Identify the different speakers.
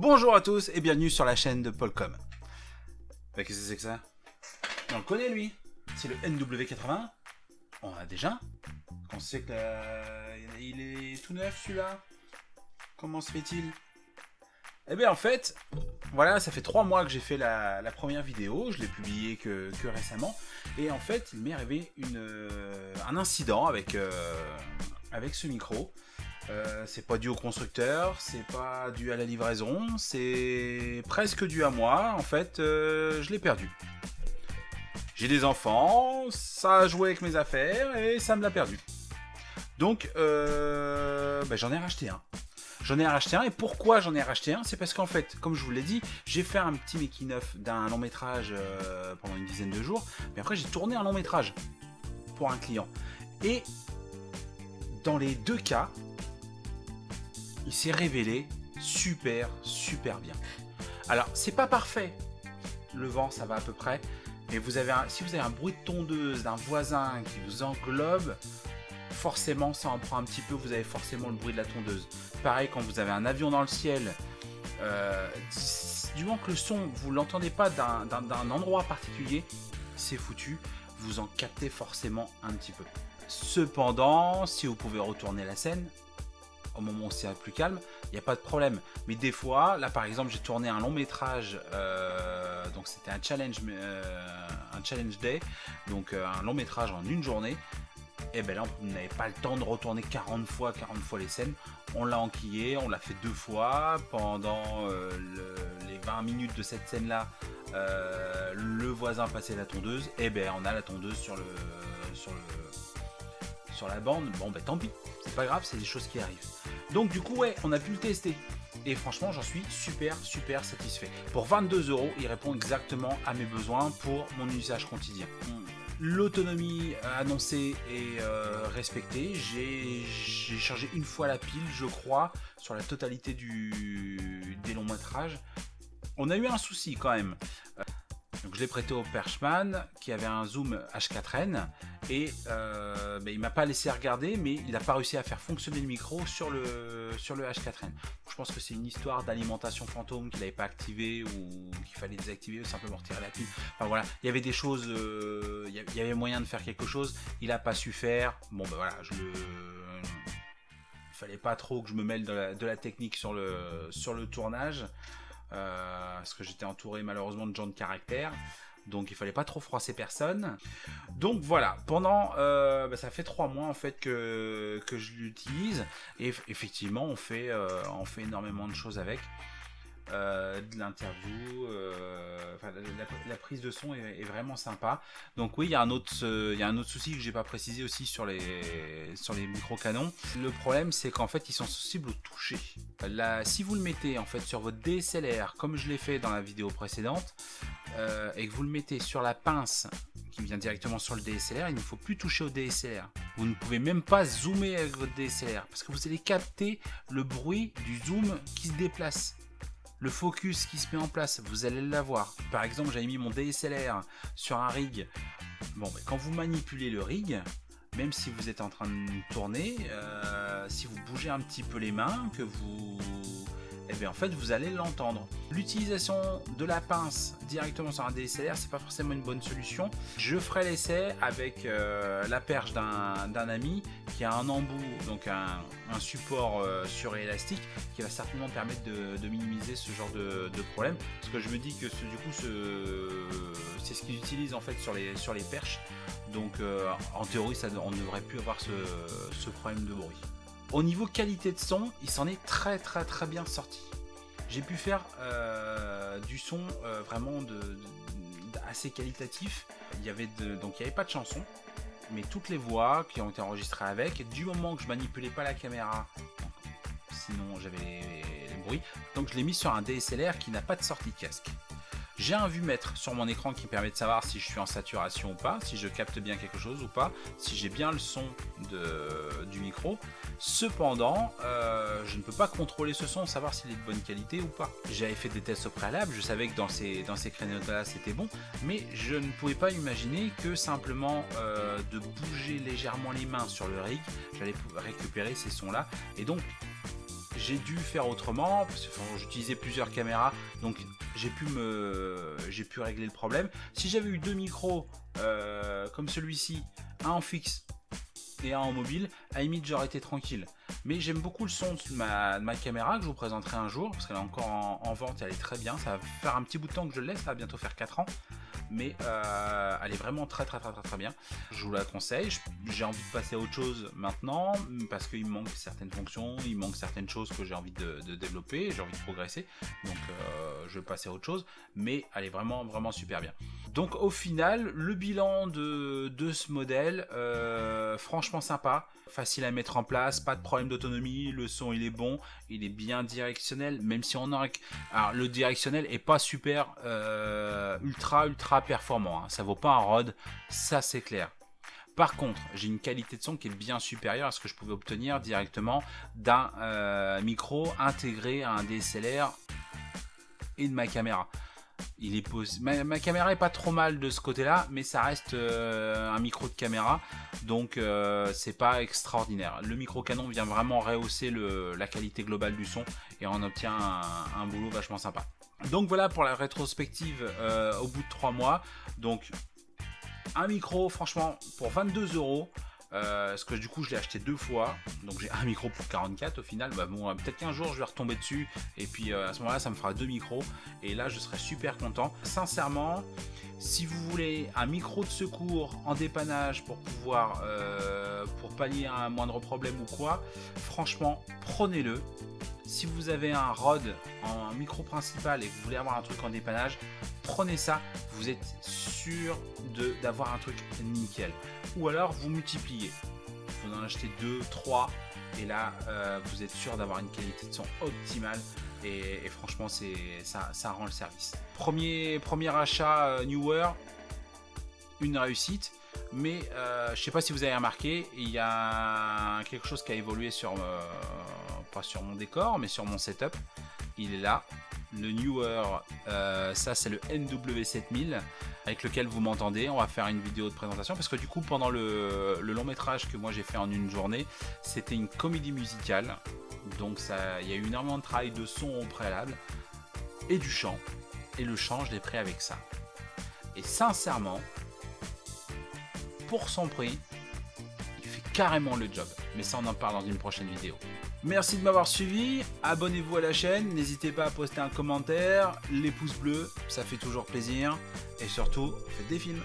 Speaker 1: Bonjour à tous et bienvenue sur la chaîne de Paulcom. Qu'est-ce que c'est que ça? On le connaît lui, c'est le NW80. On a déjà. On sait que il est tout neuf celui-là. Comment se fait-il? Eh bien en fait, voilà, ça fait 3 mois que j'ai fait la première vidéo, je l'ai publiée que récemment. Et en fait, il m'est arrivé un incident avec ce micro. C'est pas dû au constructeur, c'est pas dû à la livraison, c'est presque dû à moi. En fait, je l'ai perdu. J'ai des enfants, ça a joué avec mes affaires et ça me l'a perdu. Donc, j'en ai racheté un. Et pourquoi j'en ai racheté un? C'est parce qu'en fait, comme je vous l'ai dit, j'ai fait un petit making-of d'un long métrage pendant une dizaine de jours. Mais après, j'ai tourné un long métrage pour un client. Et dans les deux cas, il s'est révélé super bien. Alors, c'est pas parfait. Le vent, ça va à peu près. Mais si vous avez un bruit de tondeuse d'un voisin qui vous englobe, forcément, ça en prend un petit peu. Vous avez forcément le bruit de la tondeuse. Pareil, quand vous avez un avion dans le ciel, du moment que le son, vous l'entendez pas d'un endroit particulier, c'est foutu. Vous en captez forcément un petit peu. Cependant, si vous pouvez retourner la scène, au moment où c'est plus calme, il n'y a pas de problème. Mais des fois, là par exemple, j'ai tourné un long métrage, donc c'était un challenge day, donc un long métrage en une journée. Et bien là, on n'avait pas le temps de retourner 40 fois les scènes. On l'a enquillé, on l'a fait 2 fois. Pendant les 20 minutes de cette scène-là, le voisin passait la tondeuse. Et bien on a la tondeuse sur la bande. Bon ben tant pis, c'est pas grave, c'est des choses qui arrivent. Donc du coup ouais, on a pu le tester. Et franchement j'en suis super satisfait. Pour 22 €, il répond exactement à mes besoins pour mon usage quotidien. L'autonomie annoncée est respectée. J'ai chargé une fois la pile, je crois, sur la totalité des longs métrages. On a eu un souci quand même. Donc je l'ai prêté au Perchman qui avait un zoom H4n et il m'a pas laissé regarder, mais il n'a pas réussi à faire fonctionner le micro sur le H4n. Je pense que c'est une histoire d'alimentation fantôme qu'il n'avait pas activé ou qu'il fallait désactiver ou simplement retirer la pile. Enfin voilà, il y avait des choses, il y avait moyen de faire quelque chose, il n'a pas su faire. Bon ben voilà, il fallait pas trop que je me mêle de la technique sur le tournage. Parce que j'étais entouré malheureusement de gens de caractère, donc il fallait pas trop froisser personne. Donc voilà, pendant ça fait 3 mois en fait que je l'utilise et effectivement on fait énormément de choses avec. De l'interview, la prise de son est vraiment sympa. Donc oui, il y a un autre souci que j'ai pas précisé aussi sur les micro canons. Le problème c'est qu'en fait ils sont sensibles au toucher. Là, si vous le mettez en fait sur votre DSLR comme je l'ai fait dans la vidéo précédente et que vous le mettez sur la pince qui vient directement sur le DSLR, il ne faut plus toucher au DSLR. Vous ne pouvez même pas zoomer avec votre DSLR parce que vous allez capter le bruit du zoom qui se déplace. Le focus qui se met en place, vous allez l'avoir. Par exemple, j'avais mis mon DSLR sur un rig. Bon, quand vous manipulez le rig, même si vous êtes en train de tourner, si vous bougez un petit peu les mains, en fait, vous allez l'entendre. L'utilisation de la pince directement sur un DSLR, c'est pas forcément une bonne solution. Je ferai l'essai avec la perche d'un ami qui a un embout, donc un support surélastique qui va certainement permettre de minimiser ce genre de problème. Parce que je me dis que c'est ce qu'ils utilisent en fait sur les perches. Donc en théorie, on ne devrait plus avoir ce problème de bruit. Au niveau qualité de son, il s'en est très bien sorti. J'ai pu faire du son vraiment assez qualitatif. Il y avait pas de chanson, mais toutes les voix qui ont été enregistrées avec. Du moment que je manipulais pas la caméra, sinon j'avais les bruits. Donc je l'ai mis sur un DSLR qui n'a pas de sortie de casque. J'ai un vumètre sur mon écran qui permet de savoir si je suis en saturation ou pas, si je capte bien quelque chose ou pas, si j'ai bien le son du micro. Cependant, je ne peux pas contrôler ce son, savoir s'il est de bonne qualité ou pas. J'avais fait des tests au préalable, je savais que dans ces créneaux-là c'était bon, mais je ne pouvais pas imaginer que simplement de bouger légèrement les mains sur le rig, j'allais récupérer ces sons-là. Et donc, j'ai dû faire autrement, parce que j'utilisais plusieurs caméras, donc j'ai pu régler le problème. Si j'avais eu 2 micros comme celui-ci, un en fixe et un en mobile, à la limite j'aurais été tranquille. Mais j'aime beaucoup le son de ma caméra que je vous présenterai un jour, parce qu'elle est encore en vente et elle est très bien. Ça va faire un petit bout de temps que je le laisse, ça va bientôt faire 4 ans. Mais elle est vraiment très bien. Je vous la conseille. J'ai envie de passer à autre chose maintenant, parce qu'il me manque certaines fonctions, il me manque certaines choses que j'ai envie de développer, j'ai envie de progresser. Donc je vais passer à autre chose, mais elle est vraiment super bien. Donc au final, le bilan de ce modèle, franchement sympa, facile à mettre en place, pas de problème d'autonomie, le son il est bon, il est bien directionnel, même si on a... Alors le directionnel est pas super ultra performant, hein. Ça vaut pas un Rode, ça c'est clair. Par contre, j'ai une qualité de son qui est bien supérieure à ce que je pouvais obtenir directement d'un micro intégré à un DSLR et de ma caméra. Ma caméra est pas trop mal de ce côté-là, mais ça reste un micro de caméra, donc c'est pas extraordinaire. Le micro Canon vient vraiment rehausser la qualité globale du son et on obtient un boulot vachement sympa. Donc voilà pour la rétrospective au bout de 3 mois. Donc un micro franchement pour 22 €. Parce que du coup je l'ai acheté 2 fois, donc j'ai un micro pour 44 au final. Bah bon, peut-être qu'un jour je vais retomber dessus et puis à ce moment là ça me fera 2 micros et là je serai super content. Sincèrement, si vous voulez un micro de secours en dépannage pour pouvoir pour pallier à un moindre problème ou quoi, franchement prenez-le. Si vous avez un Rode en micro principal et que vous voulez avoir un truc en dépannage, prenez ça, vous êtes sûr d'avoir un truc nickel. Ou alors vous multipliez, vous en achetez 2, 3 et là vous êtes sûr d'avoir une qualité de son optimale et franchement ça rend le service. Premier achat Neewer, une réussite. Mais je sais pas si vous avez remarqué, il y a quelque chose qui a évolué pas sur mon décor, mais sur mon setup. Il est là, le Neewer, ça c'est le NW7000 avec lequel vous m'entendez. On va faire une vidéo de présentation parce que du coup pendant le long métrage que moi j'ai fait en une journée, c'était une comédie musicale. Donc il y a eu énormément de travail de son au préalable et du chant. Et le chant je l'ai pris avec ça. Et sincèrement, pour son prix, il fait carrément le job. Mais ça, on en parle dans une prochaine vidéo. Merci de m'avoir suivi. Abonnez-vous à la chaîne. N'hésitez pas à poster un commentaire. Les pouces bleus, ça fait toujours plaisir. Et surtout, faites des films.